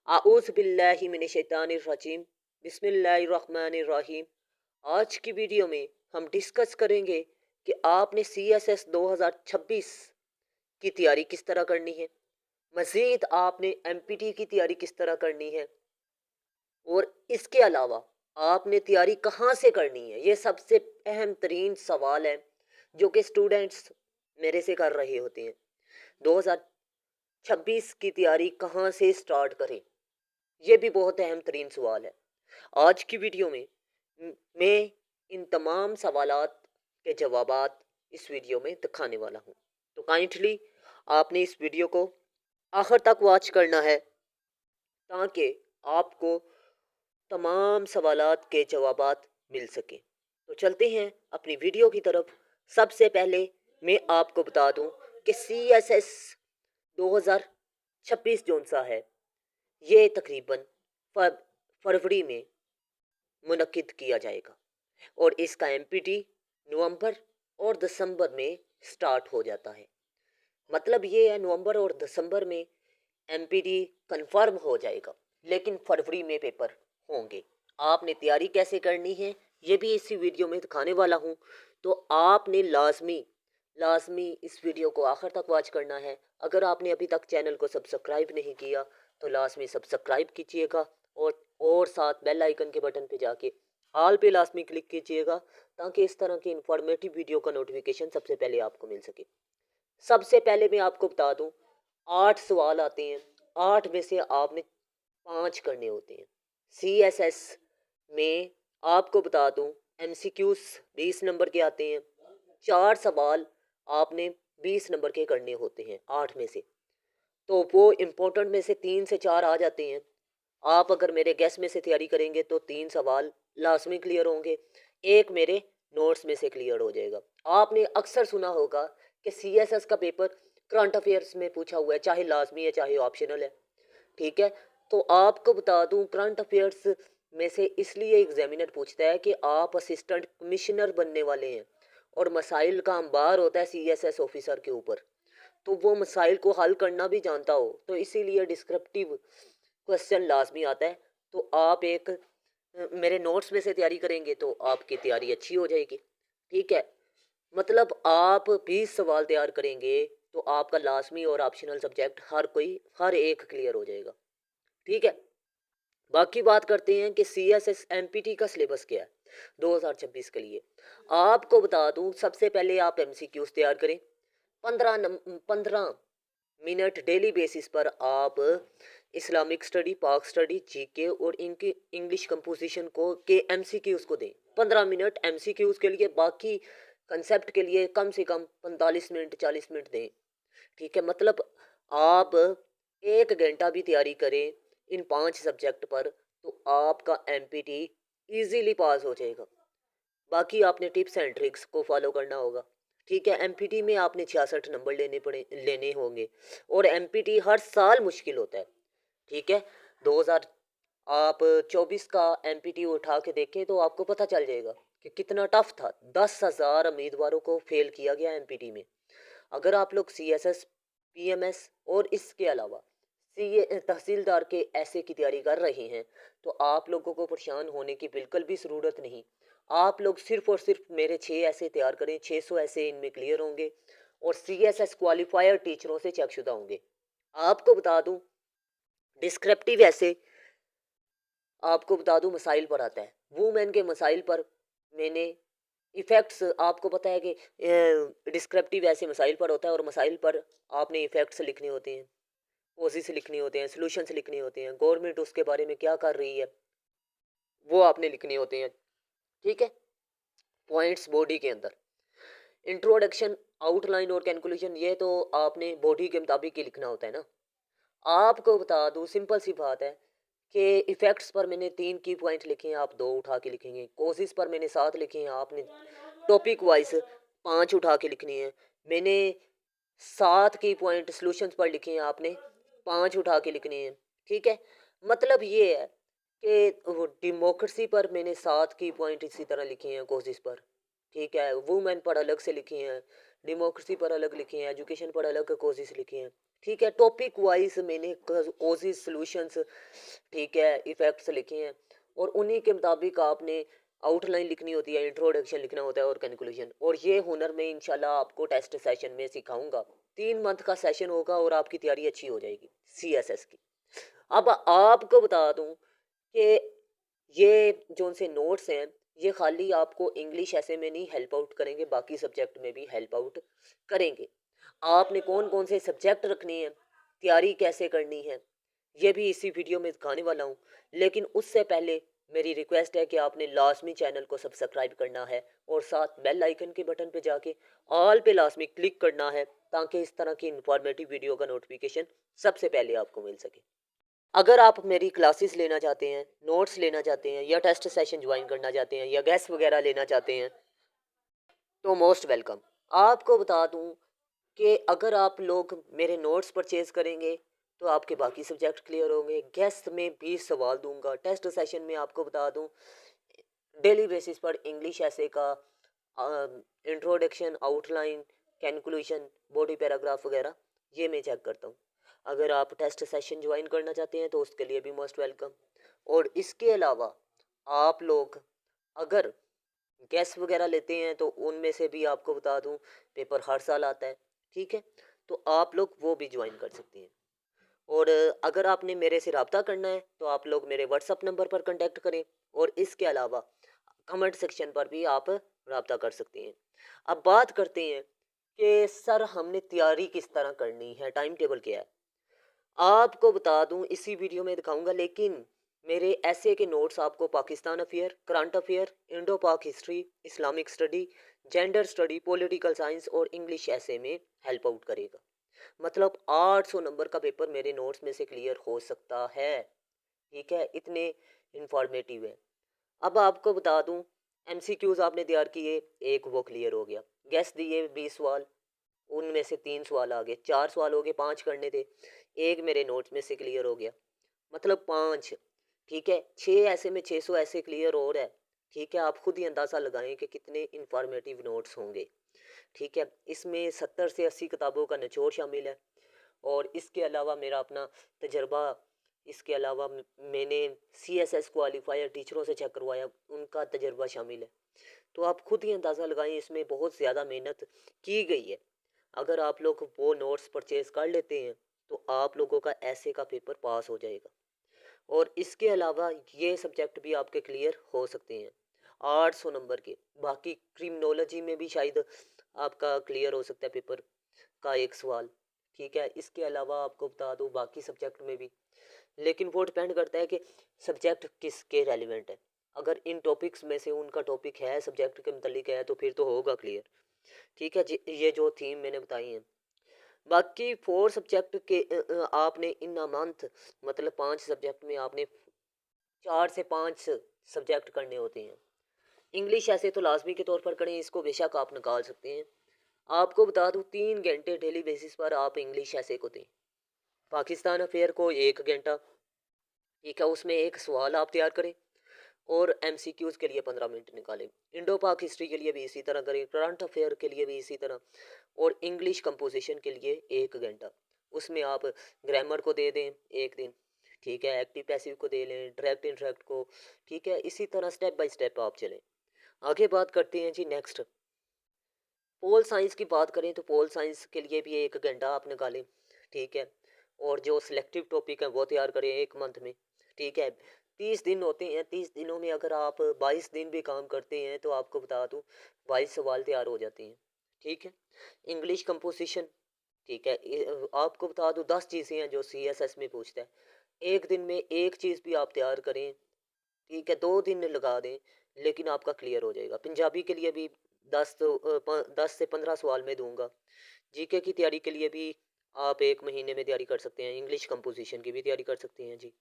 आऊज़ बिल्लाहि मिनश शैतानिर रजीम। बिस्मिल्लाहिर्रहमानिर्रहीम। आज की वीडियो में हम डिस्कस करेंगे कि आपने CSS 2026 की तैयारी किस तरह करनी है। मज़ीद आपने MPT की तैयारी किस तरह करनी है और इसके अलावा आपने तैयारी कहाँ से करनी है। ये सबसे अहम तरीन सवाल है जो कि स्टूडेंट्स मेरे से कर रहे होते हैं। 2026 की तैयारी कहाँ से स्टार्ट करें, ये भी बहुत अहम तरीन सवाल है। आज की वीडियो में मैं इन तमाम सवालात के जवाबात इस वीडियो में दिखाने वाला हूँ। तो काइंडली आपने इस वीडियो को आखिर तक वॉच करना है ताकि आपको तमाम सवालात के जवाबात मिल सके। तो चलते हैं अपनी वीडियो की तरफ। सबसे पहले मैं आपको बता दूं कि CSS 2026 जोन सा है, ये तकरीबन फरवरी में मुनक्किद किया जाएगा और इसका MPT नवंबर और दिसंबर में स्टार्ट हो जाता है। मतलब ये है नवंबर और दिसंबर में MPT कंफर्म हो जाएगा, लेकिन फरवरी में पेपर होंगे। आपने तैयारी कैसे करनी है ये भी इसी वीडियो में दिखाने वाला हूँ। तो आपने लाजमी लाजमी इस वीडियो को आखिर तक वॉच करना है। अगर आपने अभी तक चैनल को सब्सक्राइब नहीं किया तो लाजमी सब्सक्राइब कीजिएगा और साथ बेल आइकन के बटन पे जाके ऑल पे लाजमी क्लिक कीजिएगा ताकि इस तरह की इंफॉर्मेटिव वीडियो का नोटिफिकेशन सबसे पहले आपको मिल सके। सबसे पहले मैं आपको बता दूं 8 सवाल आते हैं, 8 में से आपने 5 करने होते हैं। CSS में आपको बता दूं MCQs 20 नंबर के आते हैं। 4 सवाल आपने 20 नंबर के करने होते हैं 8 में से। तो वो इम्पोर्टेंट में से 3 से 4 आ जाते हैं। आप अगर मेरे गेस में से तैयारी करेंगे तो 3 सवाल लाजमी क्लियर होंगे, एक मेरे नोट्स में से क्लियर हो जाएगा। आपने अक्सर सुना होगा कि CSS का पेपर करंट अफेयर्स में पूछा हुआ है, चाहे लाजमी है चाहे ऑप्शनल है। ठीक है, तो आपको बता दूं करंट अफेयर्स में से इसलिए एग्जामिनर पूछता है कि आप असिस्टेंट कमिश्नर बनने वाले हैं और मसाइल का अंबार होता है CSS ऑफिसर के ऊपर। तो वो मसाइल को हल करना भी जानता हो, तो इसीलिए डिस्क्रिप्टिव क्वेश्चन लाजमी आता है। तो आप एक मेरे नोट्स में से तैयारी करेंगे तो आपकी तैयारी अच्छी हो जाएगी। ठीक है, मतलब आप 20 सवाल तैयार करेंगे तो आपका लाजमी और ऑप्शनल सब्जेक्ट हर एक क्लियर हो जाएगा। ठीक है, बाकी बात करते हैं कि CSS MPT का सिलेबस क्या है 2026 के लिए। आपको बता दूं सबसे पहले आप MCQs तैयार करें। 15 मिनट डेली बेसिस पर आप इस्लामिक स्टडी, पाक स्टडी, GK और इनकी इंग्लिश कंपोजिशन को के MCQs को दें। 15 मिनट MCQs के लिए, बाकी कंसेप्ट के लिए कम से कम 45 मिनट 40 मिनट दें। ठीक है, मतलब आप 1 घंटा भी तैयारी करें इन 5 सब्जेक्ट पर तो आपका MPT इजीली पास हो जाएगा। बाकी आपने टिप्स एंड ट्रिक्स को फॉलो करना होगा। ठीक है, MPT में आपने 66 नंबर लेने होंगे और MPT हर साल मुश्किल होता है। ठीक है, 2000 आप 24 का MPT उठा के देखें तो आपको पता चल जाएगा कि कितना टफ था। 10,000 उम्मीदवारों को फेल किया गया MPT में। अगर आप लोग CSS, PMS और इसके अलावा CA तहसीलदार के ऐसे की तैयारी कर रहे हैं तो आप लोगों को परेशान होने की बिल्कुल भी ज़रूरत नहीं। आप लोग सिर्फ और सिर्फ मेरे 6 ऐसे तैयार करें, 600 ऐसे इनमें क्लियर होंगे और CSS क्वालिफायर टीचरों से चेकशुदा होंगे। आपको बता दूं डिस्क्रिप्टिव ऐसे आपको बता दूं मसाइल पर आता है। वुमेन के मसाइल पर मैंने इफ़ेक्ट्स, आपको पता है कि डिस्क्रिप्टिव ऐसे मसाइल पर होता है और मसाइल पर आपने इफ़ेक्ट्स लिखने होते हैं, कोजिस लिखने होते हैं, सॉल्यूशंस लिखने होते हैं, गवर्नमेंट उसके बारे में क्या कर रही है वो आपने लिखने होते हैं। ठीक है, पॉइंट्स बॉडी के अंदर इंट्रोडक्शन, आउटलाइन और कंक्लूजन, ये तो आपने बॉडी के मुताबिक ही लिखना होता है ना। आपको बता दूं सिंपल सी बात है कि इफेक्ट्स पर मैंने 3 की पॉइंट लिखे हैं, आप 2 उठा के लिखेंगे। कोसिस पर मैंने 7 लिखे हैं, आपने टॉपिक वाइज 5 उठा के लिखनी है। मैंने 7 की पॉइंट सॉल्यूशंस पर लिखे हैं, आपने 5 उठा के लिखने हैं। ठीक है, मतलब ये है कि वो डेमोक्रेसी पर मैंने 7 की पॉइंट इसी तरह लिखे हैं कोसिस पर। ठीक है, वुमेन पर अलग से लिखे हैं, डेमोक्रेसी पर अलग लिखे हैं, एजुकेशन पर अलग कोर्सेज लिखे हैं। ठीक है, टॉपिक वाइज मैंने कोर्सेज सॉल्यूशंस, ठीक है, इफेक्ट्स लिखे हैं, और उन्हीं के मुताबिक आपने आउटलाइन लिखनी होती है, इंट्रोडक्शन लिखना होता है और कंक्लूजन। और ये हुनर मैं इंशाल्लाह आपको टेस्ट सेशन में सिखाऊंगा। 3 मंथ का सेशन होगा और आपकी तैयारी अच्छी हो जाएगी CSS की। अब आपको बता दूं कि ये जो उनसे नोट्स हैं, ये खाली आपको इंग्लिश ऐसे में नहीं हेल्प आउट करेंगे, बाकी सब्जेक्ट में भी हेल्प आउट करेंगे। आपने कौन कौन से सब्जेक्ट रखने हैं, तैयारी कैसे करनी है, ये भी इसी वीडियो में दिखाने वाला हूँ। लेकिन उससे पहले मेरी रिक्वेस्ट है कि आपने लाजमी चैनल को सब्सक्राइब करना है और साथ बेल आइकन के बटन पे जाके ऑल पे लाजमी क्लिक करना है, ताकि इस तरह की इंफॉर्मेटिव वीडियो का नोटिफिकेशन सबसे पहले आपको मिल सके। अगर आप मेरी क्लासेस लेना चाहते हैं, नोट्स लेना चाहते हैं, या टेस्ट सेशन ज्वाइन करना चाहते हैं, या गेस्ट वगैरह लेना चाहते हैं, तो मोस्ट वेलकम। आपको बता दूं कि अगर आप लोग मेरे नोट्स परचेज करेंगे तो आपके बाकी सब्जेक्ट क्लियर होंगे। गेस्ट में 20 सवाल दूंगा। टेस्ट सेशन में आपको बता दूं डेली बेसिस पर इंग्लिश ऐसे का introduction, outline, conclusion, body paragraph वगैरह ये मैं चेक करता हूँ। अगर आप टेस्ट सेशन ज्वाइन करना चाहते हैं तो उसके लिए भी मोस्ट वेलकम। और इसके अलावा आप लोग अगर गेस्ट वगैरह लेते हैं तो उनमें से भी आपको बता दूं पेपर हर साल आता है। ठीक है, तो आप लोग वो भी ज्वाइन कर सकते हैं। और अगर आपने मेरे से रब्ता करना है तो आप लोग मेरे व्हाट्सअप नंबर पर कांटेक्ट करें, और इसके अलावा कमेंट सेक्शन पर भी आप रब्ता कर सकते हैं। अब बात करते हैं कि सर हमने तैयारी किस तरह करनी है, टाइम टेबल क्या है। आपको बता दूं इसी वीडियो में दिखाऊंगा, लेकिन मेरे ऐसे के नोट्स आपको Pakistan affair, current affair, Indo Pak history, Islamic study, gender study, political science और इंग्लिश ऐसे में हेल्प आउट करेगा। मतलब 800 नंबर का पेपर मेरे नोट्स में से क्लियर हो सकता है। ठीक है, इतने इंफॉर्मेटिव है। अब आपको बता दूं MCQs आपने तैयार किए, एक वो क्लियर हो गया। गेस दिए 20 सवाल, उनमें से 3 सवाल आ गए, 4 सवाल हो गए, 5 करने थे, एक मेरे नोट्स में से क्लियर हो गया, मतलब 5। ठीक है, 6 ऐसे में 600 ऐसे क्लियर हो रहा है। ठीक है, आप खुद ही अंदाज़ा लगाएं कि कितने इंफॉर्मेटिव नोट्स होंगे। ठीक है, इसमें 70 से 80 किताबों का निचोड़ शामिल है, और इसके अलावा मेरा अपना तजर्बा, इसके अलावा मैंने CSS क्वालिफायर टीचरों से चेक करवाया, उनका तजर्बा शामिल है। तो आप खुद ही अंदाज़ा लगाएं, इसमें बहुत ज़्यादा मेहनत की गई है। अगर आप लोग वो नोट्स परचेज कर लेते हैं तो आप लोगों का ऐसे का पेपर पास हो जाएगा। और इसके अलावा ये सब्जेक्ट भी आपके क्लियर हो सकते हैं 800 नंबर के। बाकी क्रिमिनोलॉजी में भी शायद आपका क्लियर हो सकता है पेपर का एक सवाल। ठीक है, इसके अलावा आपको बता दूं बाकी सब्जेक्ट में भी, लेकिन वो डिपेंड करता है कि सब्जेक्ट किसके रेलिवेंट है। अगर इन टॉपिक्स में से उनका टॉपिक है सब्जेक्ट के मतलब है तो फिर तो होगा क्लियर। ठीक है जी, ये जो थीम मैंने बताई है। बाकी 4 सब्जेक्ट के आपने इन अ मंथ, मतलब 5 सब्जेक्ट में आपने 4 से 5 सब्जेक्ट करने होते हैं। इंग्लिश ऐसे तो लाजमी के तौर पर करें, इसको बेशक आप निकाल सकते हैं। आपको बता दूं 3 घंटे डेली बेसिस पर आप इंग्लिश ऐसे को दें। पाकिस्तान अफेयर को 1 घंटा। ठीक है, उसमें एक सवाल आप तैयार करें, और MCQs के लिए 15 मिनट निकालें। इंडो पाक हिस्ट्री के लिए भी इसी तरह करें, करंट अफेयर के लिए भी इसी तरह, और इंग्लिश कंपोजिशन के लिए 1 घंटा। उसमें आप ग्रामर को दे दें 1 दिन। ठीक है, एक्टिव पैसिव को दे लें, डायरेक्ट इंटरेक्ट को। ठीक है, इसी तरह स्टेप बाय स्टेप आप चलें। आगे बात करते हैं जी नेक्स्ट, पोल साइंस की बात करें तो पोल साइंस के लिए भी 1 घंटा आप निकालें। ठीक है, और जो सिलेक्टिव टॉपिक है वो तैयार करें 1 मंथ में। ठीक है, 30 दिन होते हैं, 30 दिनों में अगर आप 22 दिन भी काम करते हैं तो आपको बता दूं 22 सवाल तैयार हो जाते हैं। ठीक है, इंग्लिश कंपोजिशन। ठीक है, आपको बता दूं 10 चीज़ें हैं जो CSS में पूछता है। 1 दिन में एक चीज़ भी आप तैयार करें, ठीक है, 2 दिन लगा दें, लेकिन आपका क्लियर हो जाएगा। पंजाबी के लिए भी 10 से 15 सवाल में दूंगा। GK की तैयारी के लिए भी आप 1 महीने में तैयारी कर सकते हैं। इंग्लिश कंपोजिशन की भी तैयारी कर सकते हैं जी।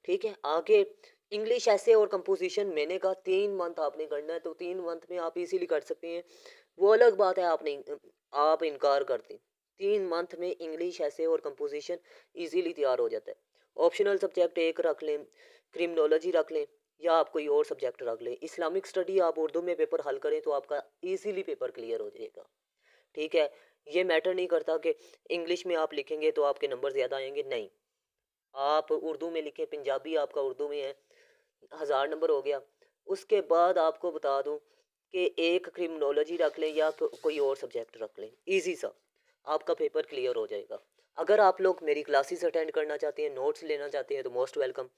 ठीक है, आगे इंग्लिश ऐसे और कंपोजिशन मैंने कहा 3 मंथ आपने करना है, तो 3 मंथ में आप इजीली कर सकते हैं। वो अलग बात है आप इनकार करते हैं। 3 मंथ में इंग्लिश ऐसे और कंपोजिशन इजीली तैयार हो जाता है। ऑप्शनल सब्जेक्ट एक रख लें, क्रिमिनोलॉजी रख लें, या आप कोई और सब्जेक्ट रख लें। इस्लामिक स्टडी आप उर्दू में पेपर हल करें तो आपका इजीली पेपर क्लियर हो जाएगा। ठीक है, ये मैटर नहीं करता कि इंग्लिश में आप लिखेंगे तो आपके नंबर ज़्यादा आएंगे, नहीं। आप उर्दू में लिखें, पंजाबी आपका उर्दू में है, 1000 नंबर हो गया। उसके बाद आपको बता दूं कि एक क्रिमिनोलॉजी रख लें या कोई और सब्जेक्ट रख लें, इजी सा आपका पेपर क्लियर हो जाएगा। अगर आप लोग मेरी क्लासेस अटेंड करना चाहते हैं, नोट्स लेना चाहते हैं तो मोस्ट वेलकम।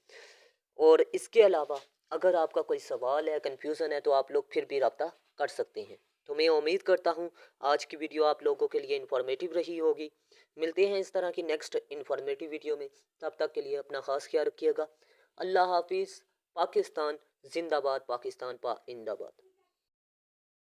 और इसके अलावा अगर आपका कोई सवाल है, कन्फ्यूज़न है, तो आप लोग फिर भी रब्ता कर सकते हैं। तो मैं उम्मीद करता हूँ आज की वीडियो आप लोगों के लिए इन्फॉर्मेटिव रही होगी। मिलते हैं इस तरह की नेक्स्ट इन्फॉर्मेटिव वीडियो में, तब तक के लिए अपना ख़ास ख्याल रखिएगा। अल्लाह हाफिज़। पाकिस्तान जिंदाबाद, पाकिस्तान पाइंदाबाद।